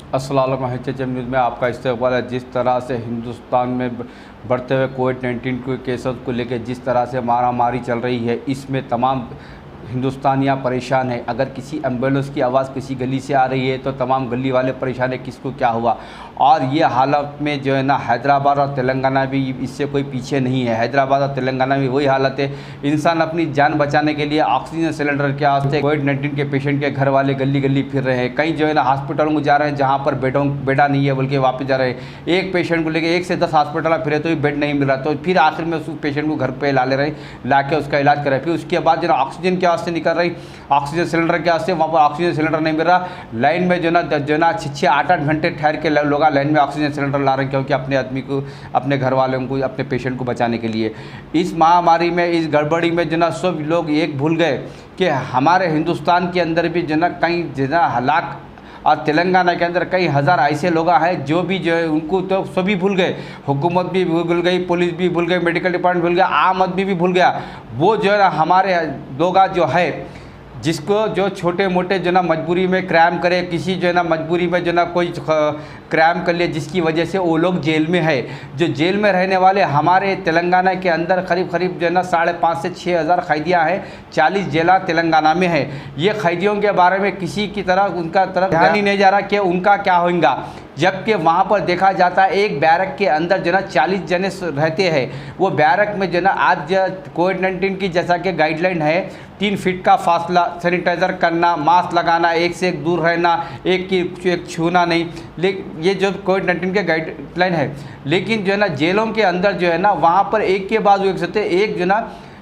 अस्सलाम वालेकुम। HHM news में आपका इस्तकबाल है। जिस तरह से हिंदुस्तान में बढ़ते हुए कोविड-19 के केसेस को लेकर जिस तरह से मारामारी चल रही है, इसमें तमाम हिंदुस्तानियाँ परेशान हैं। अगर किसी एम्बुलेंस की आवाज़ किसी गली से आ रही है तो तमाम गली वाले परेशान हैं, किसको क्या हुआ। और ये हालत में जो है ना, हैदराबाद और तेलंगाना भी इससे कोई पीछे नहीं है। हैदराबाद और तेलंगाना में वही हालत है। इंसान अपनी जान बचाने के लिए ऑक्सीजन सिलेंडर के वास्ते कोविड-19 के पेशेंट के घर वाले गली गली फिर रहे हैं। कई जो है ना हॉस्पिटलों को जा रहे हैं जहाँ पर बेडा नहीं है, बल्कि वापस जा रहे हैं। एक पेशेंट को लेकर 1 से 10 हॉस्पिटल फिरे तो भी बेड नहीं मिल रहा, तो फिर आखिर में उस पेशेंट को घर पर ला ले रहे हैं, ला के उसका इलाज कर रहे हैं। फिर उसके बाद जो ना ऑक्सीजन के वास्ते निकल रही, ऑक्सीजन सिलेंडर के वास्ते, वहाँ पर ऑक्सीजन सिलेंडर नहीं मिल रहा। लाइन में जो ना 6-8 घंटे ठहर के लोग लाइन में ऑक्सीजन सिलेंडर ला रहे हैं, क्योंकि अपने आदमी को, अपने घर वालों को, अपने पेशेंट को बचाने के लिए। इस महामारी में, इस गड़बड़ी में जो ना सब लोग एक भूल गए कि हमारे हिंदुस्तान के अंदर भी जो ना कई जो ना हलाक, और तेलंगाना के अंदर कई हज़ार ऐसे लोग हैं जो है उनको तो सभी भूल गए। हुकूमत भी भूल गई, पुलिस भी भूल गई, मेडिकल डिपार्टमेंट भूल गया, आम आदमी भी भूल गया। वो जो है ना हमारे लोग जो है, जिसको जो छोटे मोटे जो ना मजबूरी में क्राइम करे, किसी जो है ना मजबूरी में जो ना कोई क्राइम कर लिए, जिसकी वजह से वो लोग जेल में है। जो जेल में रहने वाले हमारे तेलंगाना के अंदर करीब जो है ना 5,500 से 6,000 कैदियाँ हैं। 40 जेला तेलंगाना में है। ये कैदियों के बारे में किसी की तरह उनका तरफ ध्यान ही नहीं जा रहा कि उनका क्या होगा। जबकि वहाँ पर देखा जाता है एक बैरक के अंदर जो ना 40 जने रहते हैं। वो बैरक में जो ना आज कोविड-19 की जैसा कि गाइडलाइन है, 3 फीट का फासला, सैनिटाइज़र करना, मास्क लगाना, एक से एक दूर रहना, एक छूना नहीं, लेकिन ये जो कोविड-19 के गाइडलाइन है। लेकिन जो है ना जेलों के अंदर जो है ना, वहाँ पर एक के बाद एक सकते, एक जो ना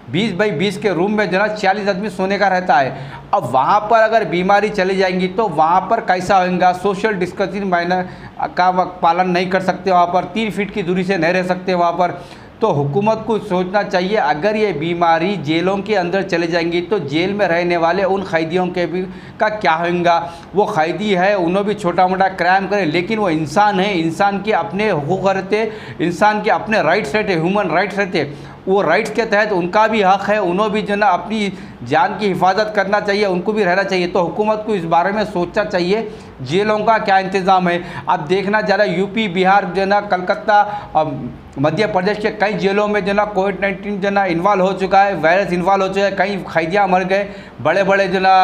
20 बाई 20 के रूम में जो ना 40 आदमी सोने का रहता है। अब वहाँ पर अगर बीमारी चली जाएंगी तो वहाँ पर कैसा होगा। सोशल डिस्टेंसिंग मायने का पालन नहीं कर सकते, वहाँ पर 3 फीट की दूरी से नहीं रह सकते वहाँ पर। तो हुकूमत को सोचना चाहिए, अगर ये बीमारी जेलों के अंदर चले जाएंगी तो जेल में रहने वाले उन कैदियों के भी का क्या होगा। वो कैदी है, उन्होंने भी छोटा मोटा क्राइम करे, लेकिन वो इंसान है, इंसान के अपने हुकूक रहते, इंसान के अपने राइट्स रहते, ह्यूमन राइट्स रहते। वो राइट्स के तहत उनका भी हक़ है, उन्होंने भी जो ना अपनी जान की हिफाजत करना चाहिए, उनको भी रहना चाहिए। तो हुकूमत को इस बारे में सोचना चाहिए जेलों का क्या इंतज़ाम है। अब देखना ज़रा यूपी, बिहार जो ना, कलकत्ता और मध्य प्रदेश के कई जेलों में जो ना कोविड-19 जो ना इन्वॉल्व हो चुका है, वायरस इन्वॉल्व हो चुका है। कई कैदियाँ मर गए, बड़े बड़े जो ना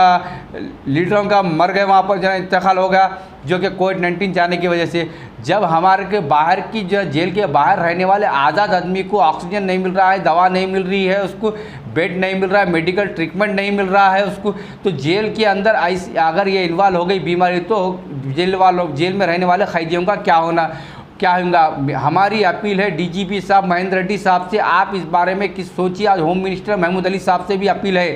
लीडरों का मर गए, वहाँ पर जो है इंतकाल हो गया, जो कि कोविड-19 जाने की वजह से। जब हमारे के बाहर की जो जेल के बाहर रहने वाले आज़ाद आदमी को ऑक्सीजन नहीं मिल रहा है, दवा नहीं मिल रही है, उसको बेड नहीं मिल रहा है, मेडिकल ट्रीटमेंट नहीं मिल रहा है उसको, तो जेल के अंदर ऐसी अगर ये इन्वॉल्व हो गई बीमारी तो जेल में रहने वाले कैदियों का क्या होगा। हमारी अपील है DGP साहब महेंद्र रेड्डी साहब से, आप इस बारे में किस सोचिए। आज होम मिनिस्टर महमूद अली साहब से भी अपील है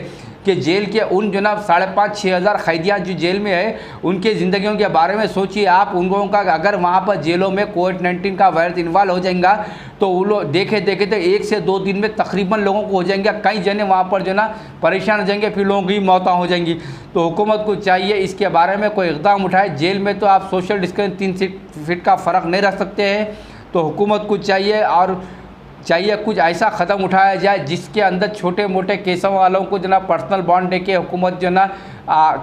कि जेल के उन जो ना 5,500-6 हज़ार कैदियाँ जो जेल में है, उनके ज़िंदगियों के बारे में सोचिए आप। उन लोगों का अगर वहाँ पर जेलों में कोविड-19 का वायरस इन्वॉल्व हो जाएगा तो वो लोग देखे तो 1 से 2 दिन में तकरीबन लोगों को हो जाएंगे। कई जने वहाँ पर जो ना परेशान हो जाएंगे, फिर लोगों की मौतें हो जाएंगी। तो हुकूमत को चाहिए इसके बारे में कोई इक़दाम उठाए। जेल में तो आप सोशल डिस्टेंस 3 फीट का फ़र्क नहीं रख सकते हैं। तो हुकूमत को चाहिए कुछ ऐसा क़दम उठाया जाए जिसके अंदर छोटे मोटे केसों वालों को जो ना पर्सनल बॉन्ड दे के हुकूमत जो ना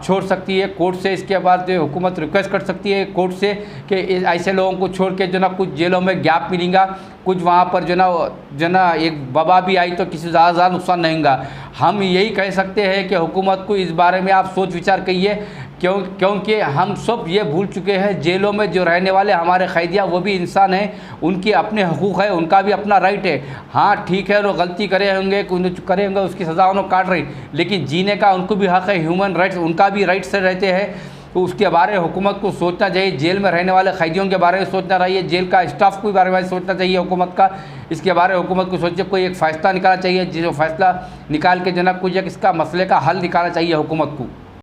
छोड़ सकती है कोर्ट से। इसके बाद जो हुकूमत रिक्वेस्ट कर सकती है कोर्ट से कि ऐसे लोगों को छोड़ के जो ना कुछ जेलों में गैप मिलेगा, कुछ वहाँ पर जो ना एक वबा भी आई तो किसी ज़्यादा नुकसान नहीं होगा। हम यही कह सकते हैं कि हुकूमत को इस बारे में आप सोच विचार करिए, क्योंकि हम सब ये भूल चुके हैं जेलों में जो रहने वाले हमारे कैदियाँ वो भी इंसान हैं, उनके अपने हकूक़ है, उनका भी अपना राइट है। हाँ ठीक है, वो गलती करे होंगे उसकी सज़ा उन्होंने काट रही, लेकिन जीने का उनको भी हक़ है, ह्यूमन राइट्स उनका भी राइट से रहते हैं। तो उसके बारे में हुकूमत को सोचना चाहिए। जेल में रहने वाले कैदियों के बारे में सोचना चाहिए, जेल का स्टाफ के बारे में सोचना चाहिए हुकूमत का। इसके बारे में हुकूमत को सोचिए, कोई एक फ़ैसला निकालना चाहिए, जो फैसला निकाल के जो ना कुछ एक इसका मसले का हल निकालना चाहिए हुकूमत को।